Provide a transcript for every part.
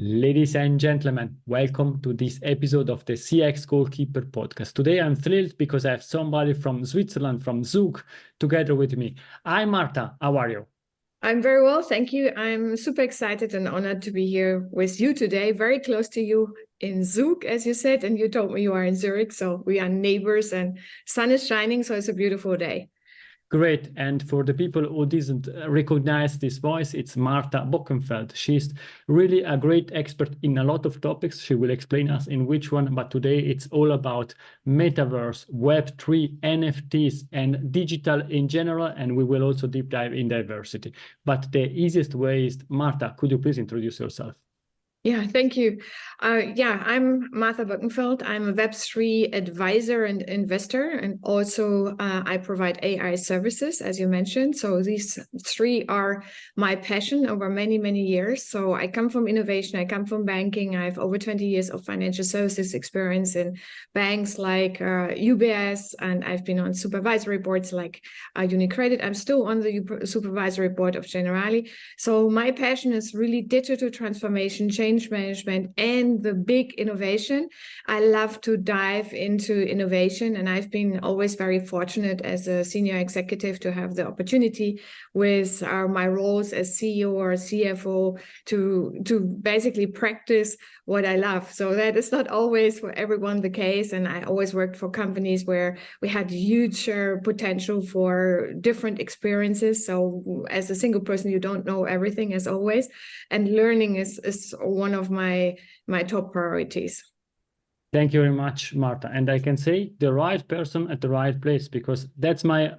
Ladies and gentlemen, welcome to this episode of the CX Goalkeeper podcast. Today I'm thrilled because I have somebody from Switzerland, from Zug, together with me. Hi Marta, how are you? I'm very well, thank you. I'm super excited and honored to be here with you today, very close to you in Zug, as you said, and you told me you are in Zurich, so we are neighbors and sun is shining, so it's a beautiful day. Great. And for the people who didn't recognize this voice, it's Marta Boeckenfeld. She's really a great expert in a lot of topics. She will explain us in which one, but today it's all about metaverse, Web3, NFTs, and digital in general. And we will also deep dive in diversity. But the easiest way is, Marta, could you please introduce yourself? Yeah, thank you. I'm Martha Boeckenfeld. I'm a Web3 advisor and investor, and also I provide AI services, as you mentioned. So these three are my passion over many, many years. So I come from innovation, I come from banking. I have over 20 years of financial services experience in banks like UBS, and I've been on supervisory boards like Unicredit. I'm still on the supervisory board of Generali. So my passion is really digital transformation, change management, and the big innovation. I love to dive into innovation, and I've been always very fortunate as a senior executive to have the opportunity with my roles as CEO or CFO to basically practice what I love. So that is not always for everyone the case, and I always worked for companies where we had huge potential for different experiences. So as a single person, you don't know everything, as always, and learning is one of my top priorities. Thank you very much, Marta. And I can say the right person at the right place, because that's my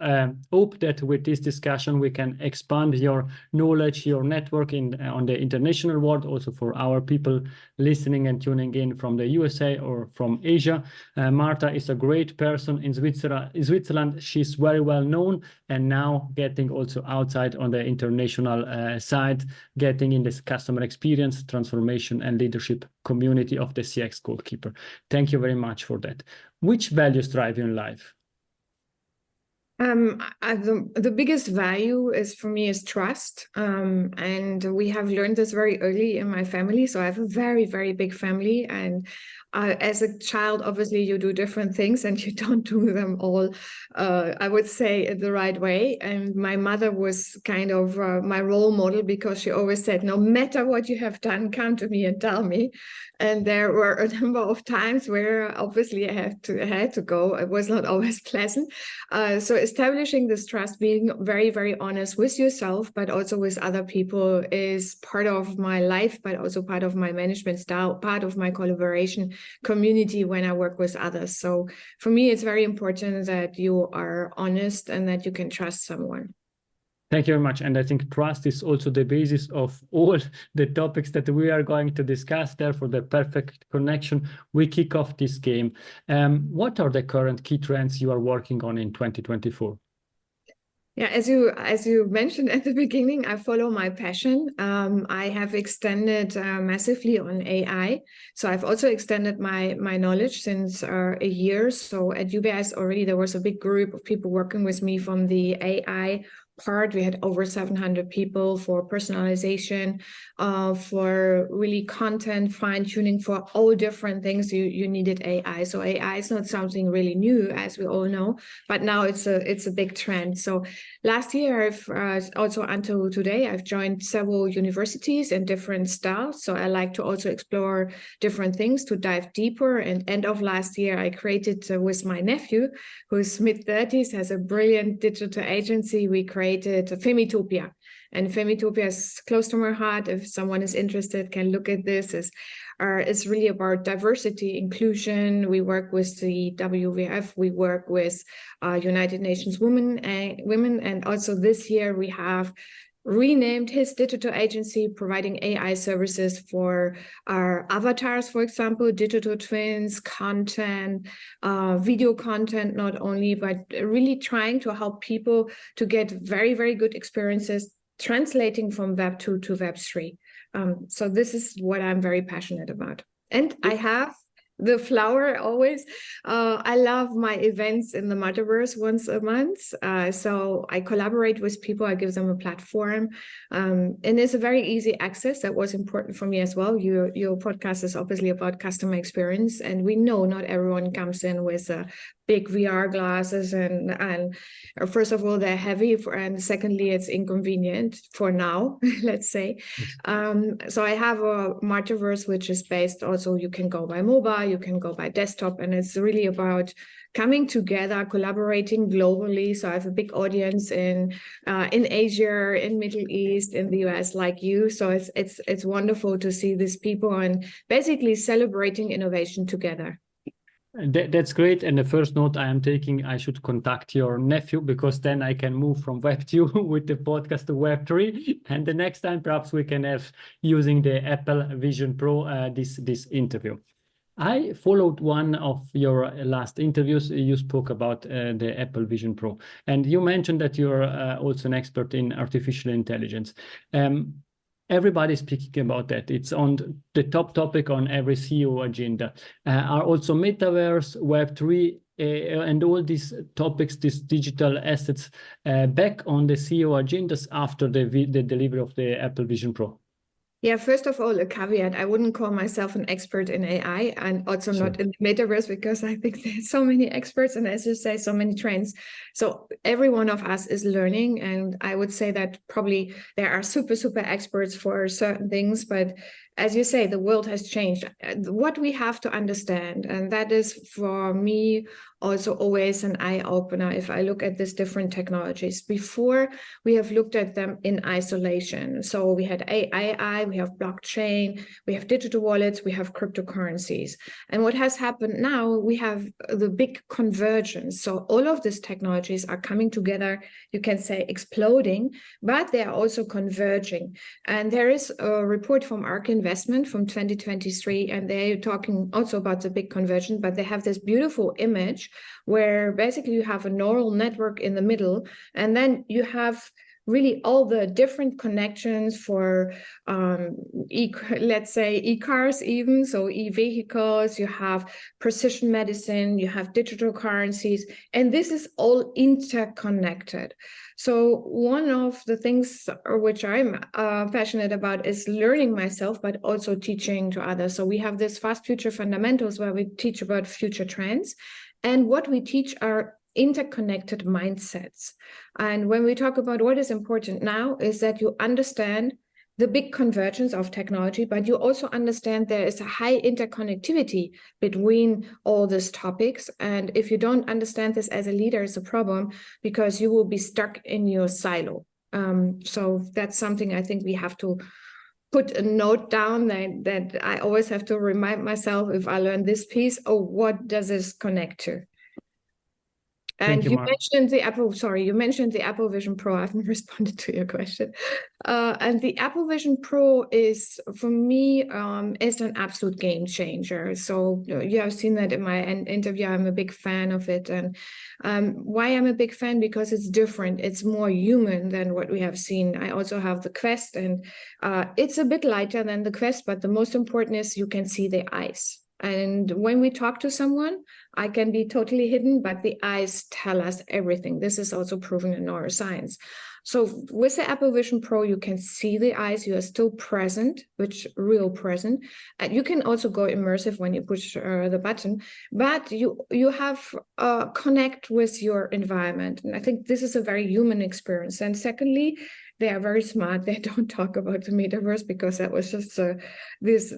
hope that with this discussion, we can expand your knowledge, your network on the international world, also for our people listening and tuning in from the USA or from Asia. Marta is a great person in Switzerland. She's very well known, and now getting also outside on the international side, getting in this customer experience, transformation, and leadership community of the CX Goalkeeper. Thank you very much for that. Which values drive you in life? The biggest value for me is trust. And we have learned this very early in my family. So I have a very, very big family. And as a child, obviously, you do different things and you don't do them all, I would say, the right way. And my mother was kind of my role model, because she always said, no matter what you have done, come to me and tell me. And there were a number of times where obviously I had to go. It was not always pleasant. So establishing this trust, being very, very honest with yourself, but also with other people, is part of my life, but also part of my management style, part of my collaboration community when I work with others. So for me, it's very important that you are honest and that you can trust someone. Thank you very much. And I think trust is also the basis of all the topics that we are going to discuss. Therefore, the perfect connection. We kick off this game. What are the current key trends you are working on in 2024? Yeah, as you mentioned at the beginning, I follow my passion. I have extended massively on AI. So I've also extended my knowledge since a year. So at UBS already, there was a big group of people working with me from the AI part. We had over 700 people for personalization, for really content fine-tuning, for all different things you needed AI. So AI is not something really new, as we all know, but now it's a big trend. So last year, I've also until today, I've joined several universities in different styles. So I like to also explore different things to dive deeper. And end of last year, I created with my nephew, who's mid-30s, has a brilliant digital agency. We created Femitopia. And Femitopia is close to my heart. If someone is interested, can look at this. It's really about diversity, inclusion. We work with the WWF. We work with United Nations Women, and also this year we have renamed his digital agency, providing AI services for our avatars, for example, digital twins, content, video content, not only, but really trying to help people to get very, very good experiences translating from Web 2 to Web 3. So this is what I'm very passionate about. And I have the flower always. I love my events in the metaverse once a month. So I collaborate with people, I give them a platform. And it's a very easy access. That was important for me as well. Your podcast is obviously about customer experience. And we know not everyone comes in with big VR glasses and first of all, they're heavy, and secondly, it's inconvenient for now, let's say. So I have a metaverse, which is based also, you can go by mobile, you can go by desktop, and it's really about coming together, collaborating globally. So I have a big audience in Asia, in Middle East, in the US, like you. So it's wonderful to see these people and basically celebrating innovation together. That's great. And the first note I am taking, I should contact your nephew, because then I can move from Web 2 with the podcast to Web 3. And the next time, perhaps we can have, using the Apple Vision Pro, this interview. I followed one of your last interviews. You spoke about the Apple Vision Pro, and you mentioned that you're also an expert in artificial intelligence. Everybody's speaking about that. It's on the top topic on every CEO agenda. Are also metaverse, Web3, and all these topics, these digital assets, back on the CEO agendas after the delivery of the Apple Vision Pro? Yeah, first of all, a caveat. I wouldn't call myself an expert in AI, and also not in the metaverse, because I think there's so many experts and, as you say, so many trends. So every one of us is learning, and I would say that probably there are super experts for certain things, but as you say, the world has changed. What we have to understand, and that is for me also always an eye-opener if I look at these different technologies. Before, we have looked at them in isolation. So we had AI, we have blockchain, we have digital wallets, we have cryptocurrencies. And what has happened now, we have the big convergence. So all of these technologies are coming together, you can say exploding, but they are also converging. And there is a report from ARK Investment from 2023, and they're talking also about the big convergence, but they have this beautiful image where basically you have a neural network in the middle, and then you have really all the different connections for, let's say, e-cars even, so e-vehicles, you have precision medicine, you have digital currencies, and this is all interconnected. So one of the things which I'm passionate about is learning myself, but also teaching to others. So we have this Fast Future Fundamentals where we teach about future trends. And what we teach are interconnected mindsets. And when we talk about what is important now is that you understand the big convergence of technology, but you also understand there is a high interconnectivity between all these topics. And if you don't understand this as a leader, it's a problem, because you will be stuck in your silo. So that's something I think we have to put a note down, that I always have to remind myself if I learn this piece, oh, what does this connect to? And you mentioned the Apple Vision Pro. I haven't responded to your question. And the Apple Vision Pro is, for me, is an absolute game changer. So you have seen that in my interview. I'm a big fan of it. And why I'm a big fan? Because it's different. It's more human than what we have seen. I also have the Quest, and it's a bit lighter than the Quest, but the most important is you can see the eyes. And when we talk to someone, I can be totally hidden, but the eyes tell us everything. This is also proven in neuroscience. So with the Apple Vision Pro, you can see the eyes. You are still present, which real present. And you can also go immersive when you push the button, but you have connect with your environment. And I think this is a very human experience. And secondly, they are very smart. They don't talk about the metaverse, because that was just this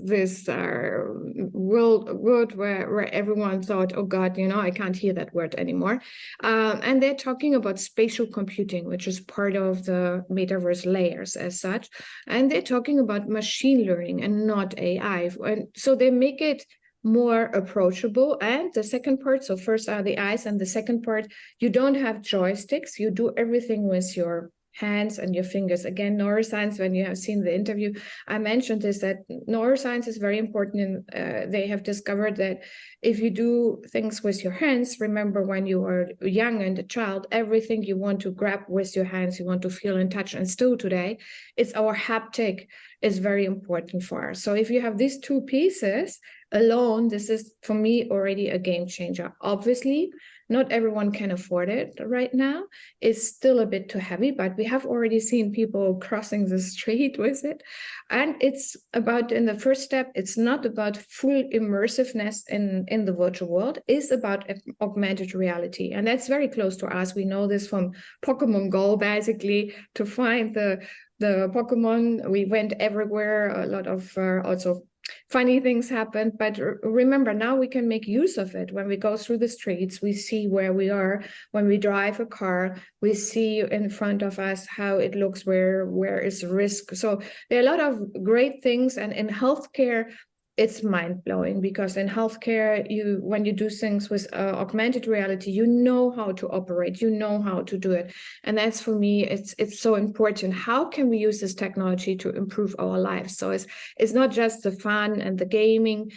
world where everyone thought, oh God, I can't hear that word anymore. And they're talking about spatial computing, which is part of the metaverse layers as such. And they're talking about machine learning and not AI. And so they make it more approachable. And the second part, so first are the eyes, and the second part, you don't have joysticks. You do everything with your hands and your fingers. Again, neuroscience, when you have seen the interview, I mentioned this, that neuroscience is very important. And they have discovered that if you do things with your hands, remember when you were young and a child, everything you want to grab with your hands, you want to feel and touch. And still today, it's our haptic is very important for us. So if you have these two pieces, alone, this is for me already a game changer. Obviously, not everyone can afford it right now. It's still a bit too heavy, but we have already seen people crossing the street with it. And it's about, in the first step, it's not about full immersiveness in the virtual world. It's about augmented reality. And that's very close to us. We know this from Pokemon Go, basically, to find the Pokemon. We went everywhere. A lot of also funny things happened, but remember, now we can make use of it. When we go through the streets, we see where we are. When we drive a car, we see in front of us how it looks, where is risk. So there are a lot of great things, and in healthcare, it's mind-blowing, because in healthcare, when you do things with augmented reality, you know how to operate, you know how to do it. And that's, for me, it's so important. How can we use this technology to improve our lives? So it's not just the fun and the gaming,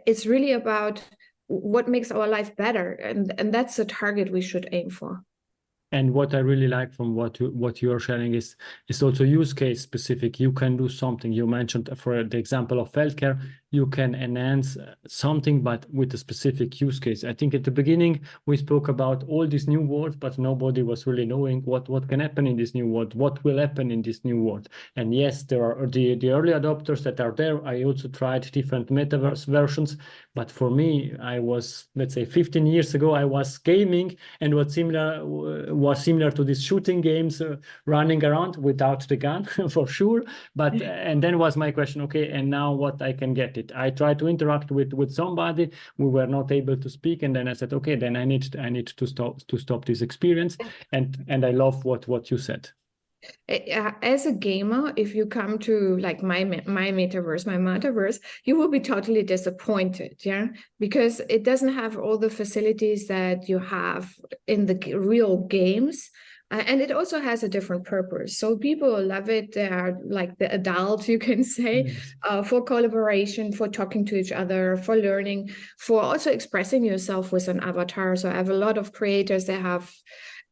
it's really about what makes our life better. And that's the target we should aim for. And what I really like from what you are sharing is also use case specific. You can do something. You mentioned, for the example of healthcare, you can enhance something, but with a specific use case. I think at the beginning we spoke about all these new words, but nobody was really knowing what can happen in this new world, what will happen in this new world. And yes, there are the early adopters that are there. I also tried different metaverse versions, but for me, I was, let's say 15 years ago, I was gaming, and was similar to these shooting games, running around without the gun for sure. But and then was my question, okay, and now what I can get it? I tried to interact with somebody. We were not able to speak, and then I said, okay, then I need to stop this experience. And I love what you said. As a gamer, if you come to like my metaverse, you will be totally disappointed, yeah, because it doesn't have all the facilities that you have in the real games. And it also has a different purpose. So people love it. They are like the adult, you can say, yes. For collaboration, for talking to each other, for learning, for also expressing yourself with an avatar. So I have a lot of creators that have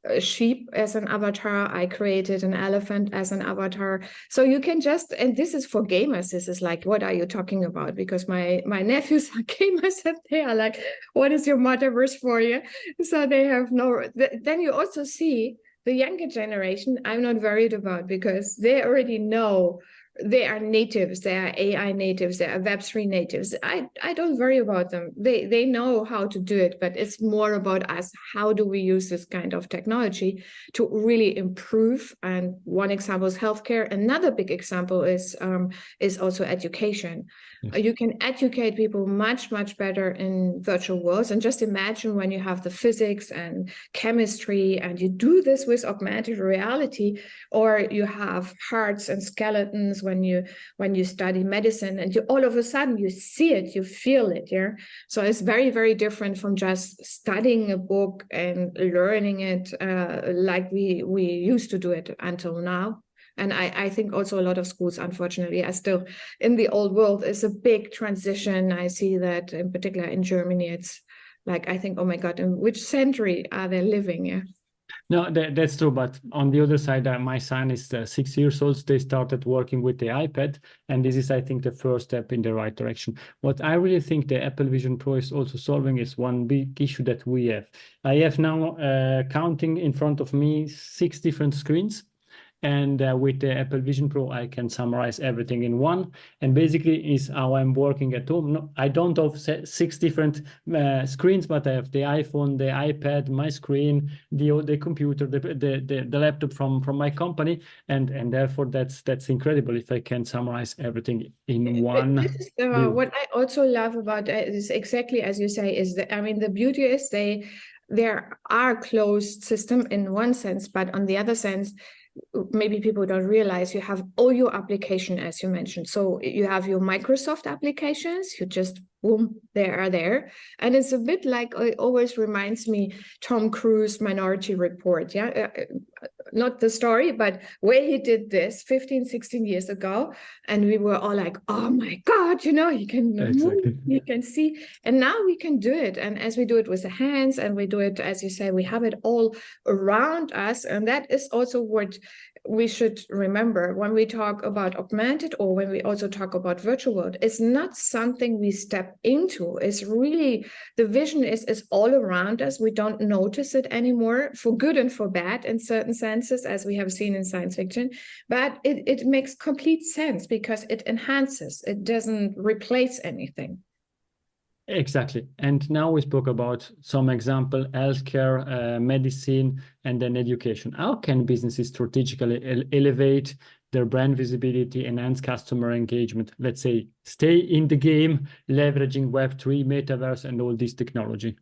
a sheep as an avatar. I created an elephant as an avatar. So you can just, and this is for gamers, this is like, what are you talking about? Because my nephews are gamers, and they are like, what is your metaverse for you? So they have no, then you also see the younger generation, I'm not worried about, because they already know they are natives, they are AI natives, they are Web3 natives. I don't worry about them. They know how to do it, but it's more about us. How do we use this kind of technology to really improve? And one example is healthcare. Another big example is also education. Yes. You can educate people much better in virtual worlds. And just imagine when you have the physics and chemistry, and you do this with augmented reality, or you have hearts and skeletons when you study medicine, and you all of a sudden you see it, you feel it. Yeah, so it's very different from just studying a book and learning it like we used to do it until now. And I think also a lot of schools, unfortunately, are still in the old world. It's a big transition. I see that in particular in Germany. It's like, I think, oh my God, in which century are they living? Yeah. No, that's true. But on the other side, my son is 6 years old. They started working with the iPad. And this is, I think, the first step in the right direction. What I really think the Apple Vision Pro is also solving is one big issue that we have. I have now counting in front of me 6 different screens. And with the Apple Vision Pro, I can summarize everything in one. And basically is how I'm working at home. No, I don't have 6 different screens, but I have the iPhone, the iPad, my screen, the computer, the laptop from my company. And therefore, that's incredible if I can summarize everything in one. This is what I also love about it is exactly as you say, is that, I mean, the beauty is there are closed system in one sense, but on the other sense, maybe people don't realize you have all your application, as you mentioned. So you have your Microsoft applications, you just boom, they are there. And it's a bit like, it always reminds me Tom Cruise Minority Report. Yeah, not the story, but where he did this 15, 16 years ago. And we were all like, oh my God, he can move, he can see. And now we can do it. And as we do it with the hands, and we do it, as you say, we have it all around us. And that is also what we should remember when we talk about augmented, or when we also talk about virtual world. It's not something we step into. It's really, the vision is all around us. We don't notice it anymore, for good and for bad in certain senses, as we have seen in science fiction. But it makes complete sense because it enhances, it doesn't replace anything. Exactly. And now we spoke about some example, healthcare, medicine, and then education. How can businesses strategically elevate their brand visibility, enhance customer engagement, let's say, stay in the game, leveraging Web3, metaverse, and all this technology?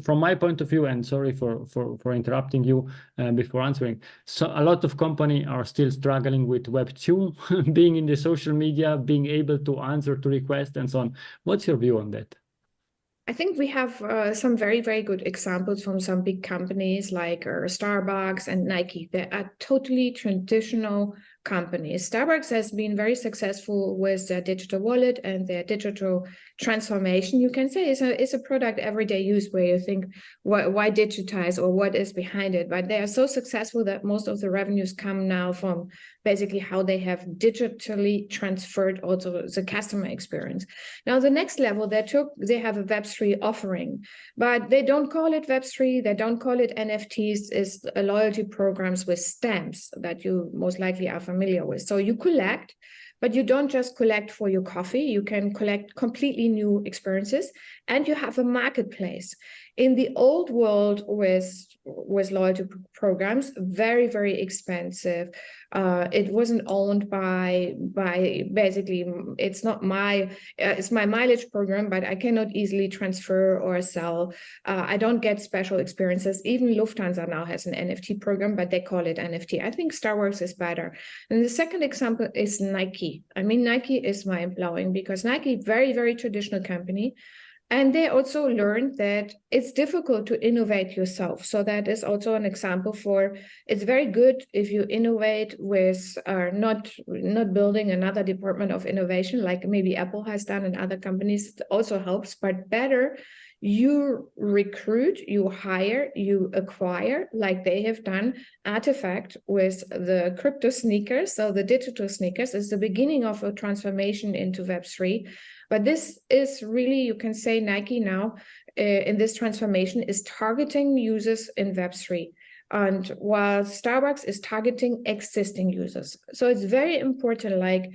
From my point of view, and sorry for interrupting you before answering, so a lot of companies are still struggling with Web2, being in the social media, being able to answer to requests and so on. What's your view on that? I think we have some very, very good examples from some big companies like Starbucks and Nike. They are totally traditional companies. Starbucks has been very successful with their digital wallet and their digital transformation. You can say it's a product everyday use, where you think, why digitize, or what is behind it? But they are so successful that most of the revenues come now from basically how they have digitally transferred also the customer experience. Now, the next level, they have a Web3 offering, but they don't call it Web3. They don't call it NFTs. It's loyalty programs with stamps that you most likely are familiar with. So you collect, but you don't just collect for your coffee. You can collect completely new experiences, and you have a marketplace. In the old world with loyalty programs, very, very expensive. It wasn't owned by basically, it's not it's my mileage program, but I cannot easily transfer or sell. I don't get special experiences. Even Lufthansa now has an NFT program, but they call it NFT. I think Starbucks is better. And the second example is Nike. I mean, Nike is mind-blowing, because Nike, very, very traditional company. And they also learned that it's difficult to innovate yourself. So that is also an example for, it's very good if you innovate with not building another department of innovation, like maybe Apple has done and other companies. It also helps, but better you recruit, you hire, you acquire, like they have done. Artifact with the crypto sneakers. So the digital sneakers is the beginning of a transformation into Web3. But this is really, you can say Nike now in this transformation is targeting users in Web3. And while Starbucks is targeting existing users. So it's very important, like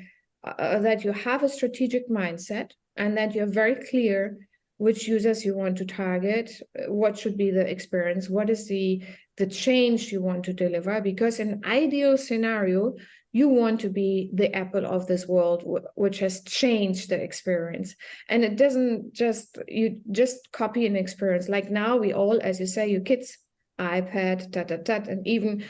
that you have a strategic mindset, and that you're very clear which users you want to target, what should be the experience, what is the change you want to deliver. Because in ideal scenario, you want to be the Apple of this world, which has changed the experience. And it doesn't just, you just copy an experience. Like now we all, as you say, your kids, iPad, and even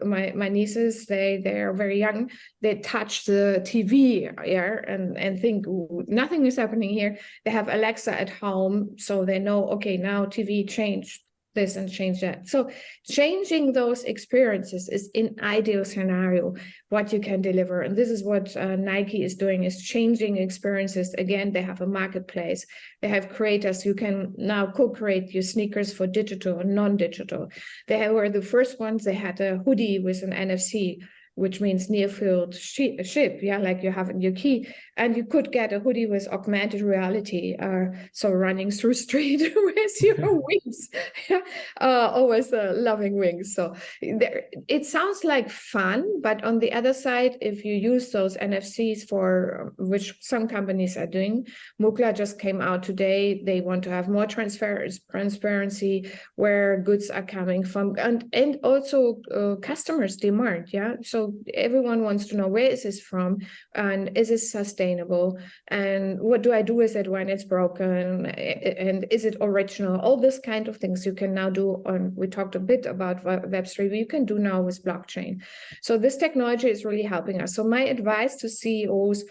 my nieces, they are very young, they touch the TV and think nothing is happening here. They have Alexa at home, so they know, okay, now TV changed this and change that. So changing those experiences is in ideal scenario what you can deliver. And this is what Nike is doing, is changing experiences. Again, they have a marketplace. They have creators. You can now co-create your sneakers for digital and non-digital. They were the first ones. They had a hoodie with an NFC, which means near field ship, like you have in your key. And you could get a hoodie with augmented reality, so running through street with your wings. Always loving wings. So it sounds like fun, but on the other side, if you use those NFCs for, which some companies are doing, Mukla just came out today, they want to have more transparency, where goods are coming from, and also customers demand, so everyone wants to know, where is this from, and is it sustainable, and what do I do with it when it's broken, and is it original? All this kind of things you can now do on, we talked a bit about Web3, but you can do now with blockchain. So this technology is really helping us. So my advice to CEOs,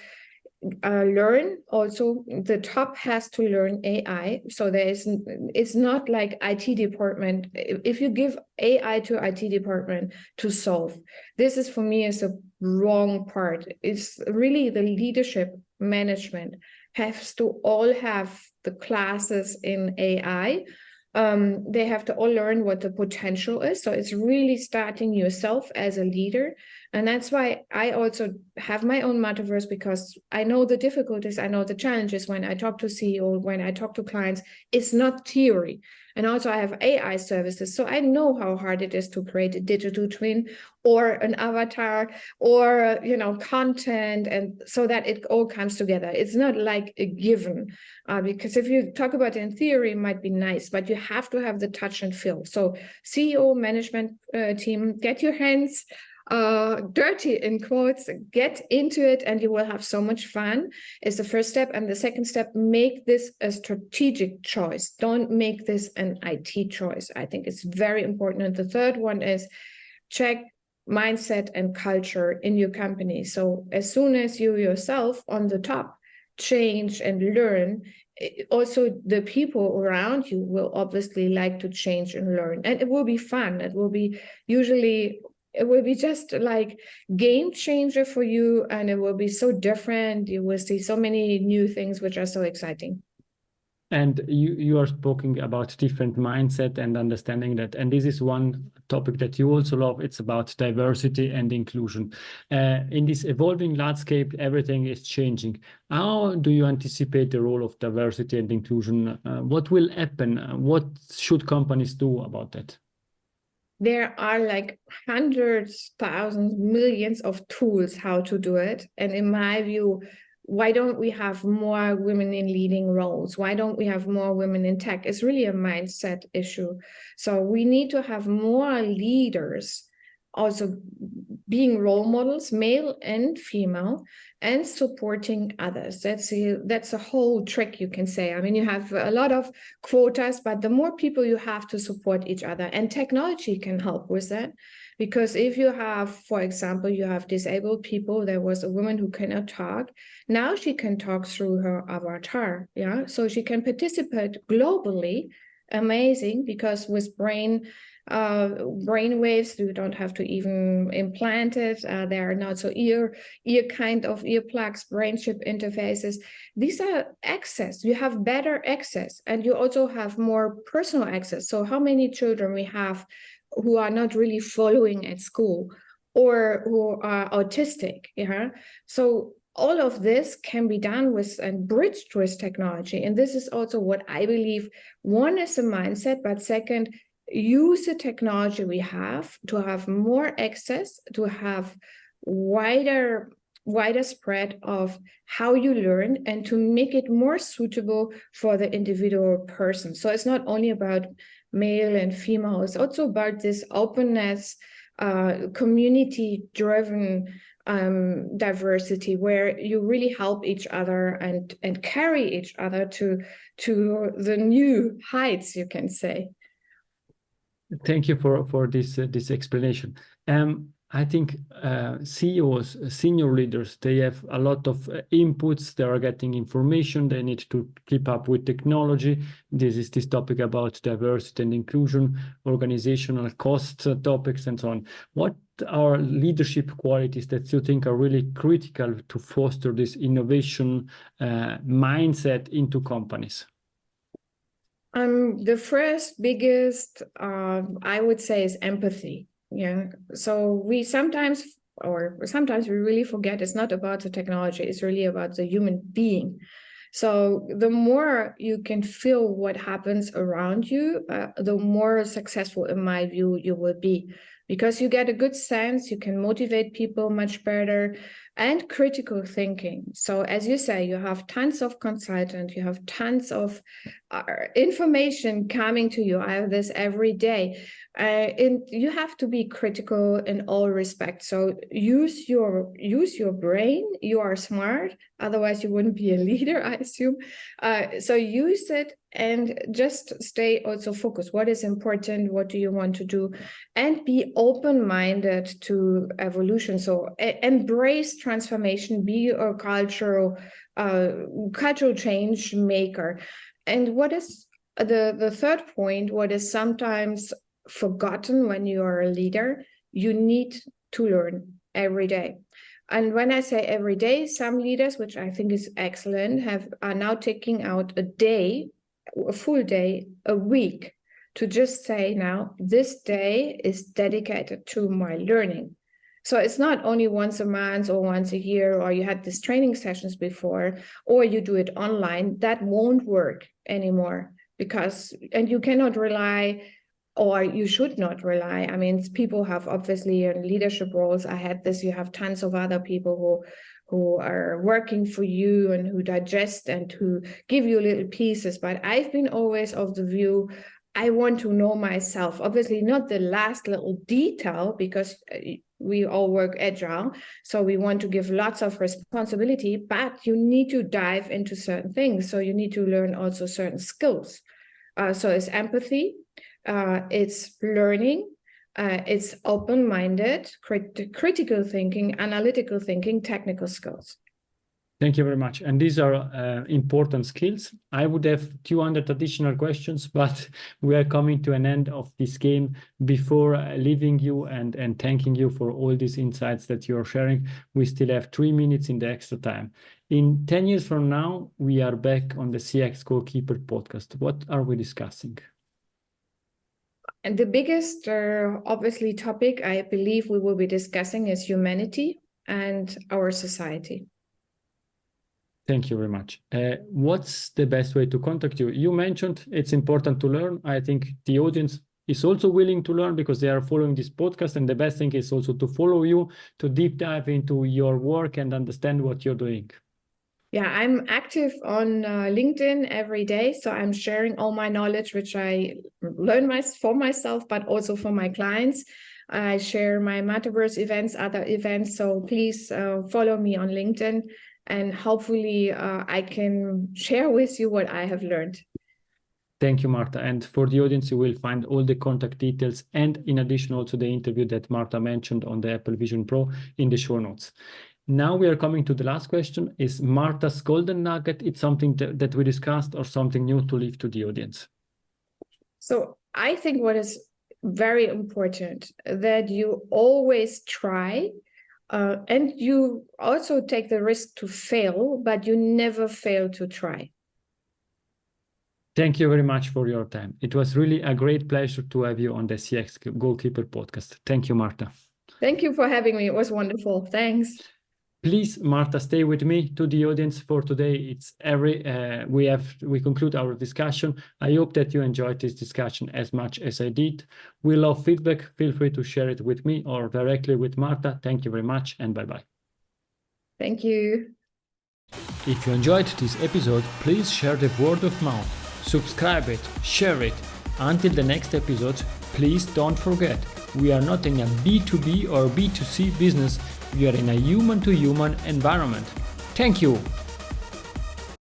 learn also, the top has to learn AI. So it's not like IT department. If you give AI to IT department to solve, this is for me is a wrong part. It's really the leadership management has to all have the classes in AI. They have to all learn what the potential is. So it's really starting yourself as a leader. And that's why I also have my own metaverse, because I know the difficulties, I know the challenges when I talk to CEO, when I talk to clients. It's not theory. And also I have AI services. So I know how hard it is to create a digital twin or an avatar or, content, and so that it all comes together. It's not like a given, because if you talk about it in theory, it might be nice, but you have to have the touch and feel. So CEO, management team, get your hands dirty in quotes, get into it, and you will have so much fun, is the first step. And the second step, make this a strategic choice. Don't make this an IT choice. I think it's very important. And the third one is check mindset and culture in your company. So as soon as you yourself on the top change and learn, also the people around you will obviously like to change and learn, and it will be fun. It will be just like game changer for you, and it will be so different. You will see so many new things which are so exciting. And you are speaking about different mindset and understanding that. And this is one topic that you also love. It's about diversity and inclusion. In this evolving landscape, everything is changing. How do you anticipate the role of diversity and inclusion? What will happen? What should companies do about that? There are like hundreds, thousands, millions of tools how to do it. And in my view, why don't we have more women in leading roles? Why don't we have more women in tech? It's really a mindset issue. So we need to have more leaders also being role models, male and female, and supporting others. That's a whole trick, you can say. I mean, you have a lot of quotas, but the more people you have to support each other, and technology can help with that. Because if you have, for example, you have disabled people, there was a woman who cannot talk. Now she can talk through her avatar, yeah? So she can participate globally. Amazing, because with brain waves, you don't have to even implant it. They are not so earplugs, brain chip interfaces. These are access. You have better access, and you also have more personal access. So how many children we have who are not really following at school, or who are autistic, yeah? So all of this can be done with and bridged with technology. And this is also what I believe. One is a mindset, but second, use the technology we have to have more access, to have wider spread of how you learn, and to make it more suitable for the individual person. So it's not only about male and female, it's also about this openness, community-driven diversity, where you really help each other and carry each other to the new heights, you can say. Thank you for this explanation. I think CEOs, senior leaders, they have a lot of inputs. They are getting information. They need to keep up with technology. This is this topic about diversity and inclusion, organizational cost topics, and so on. What are leadership qualities that you think are really critical to foster this innovation mindset into companies? The first biggest, I would say, is empathy. Yeah. So sometimes we really forget it's not about the technology, it's really about the human being. So the more you can feel what happens around you, the more successful, in my view, you will be. Because you get a good sense, you can motivate people much better, and critical thinking. So as you say, you have tons of consultants, you have tons of information coming to you. I have this every day. And you have to be critical in all respects. So use your brain. You are smart, otherwise you wouldn't be a leader, I assume. So use it, and just stay also focused. What is important? What do you want to do? And be open-minded to evolution. So embrace transformation, be a cultural change maker. And what is the third point, what is sometimes forgotten when you are a leader, you need to learn every day. And when I say every day, some leaders, which I think is excellent, are now taking out a full day, a week, to just say, now this day is dedicated to my learning. So it's not only once a month or once a year, or you had these training sessions before, or you do it online. That won't work anymore, and you cannot rely, or you should not rely. I mean, people have obviously in leadership roles. I had this, you have tons of other people who are working for you and who digest and who give you little pieces. But I've been always of the view, I want to know myself. Obviously not the last little detail, because we all work agile. So we want to give lots of responsibility, but you need to dive into certain things. So you need to learn also certain skills. So it's empathy, it's learning, it's open-minded, critical thinking, analytical thinking, technical skills. Thank you very much. And these are important skills. I would have 200 additional questions, but we are coming to an end of this game. Before leaving you and thanking you for all these insights that you're sharing, we still have 3 minutes in the extra time. In 10 years from now, we are back on the CX Goalkeeper podcast. What are we discussing? And the biggest, obviously, topic I believe we will be discussing is humanity and our society. Thank you very much. What's the best way to contact you? You mentioned it's important to learn. I think the audience is also willing to learn because they are following this podcast. And the best thing is also to follow you, to deep dive into your work and understand what you're doing. Yeah, I'm active on LinkedIn every day. So I'm sharing all my knowledge, which I learn for myself, but also for my clients. I share my Metaverse events, other events. So please follow me on LinkedIn. And hopefully I can share with you what I have learned. Thank you, Marta. And for the audience, you will find all the contact details and in addition also the interview that Marta mentioned on the Apple Vision Pro in the show notes. Now we are coming to the last question. Is Marta's golden nugget, it's something that we discussed or something new to leave to the audience? So I think what is very important that you always try. And you also take the risk to fail, but you never fail to try. Thank you very much for your time. It was really a great pleasure to have you on the CX Goalkeeper podcast. Thank you, Marta. Thank you for having me. It was wonderful. Thanks. Please, Marta, stay with me. To the audience for today, it's we conclude our discussion. I hope that you enjoyed this discussion as much as I did. We love feedback. Feel free to share it with me or directly with Marta. Thank you very much and bye-bye. Thank you. If you enjoyed this episode, please share the word of mouth. Subscribe it, share it. Until the next episode, please don't forget, we are not in a B2B or B2C business. We are in a human-to-human environment. Thank you.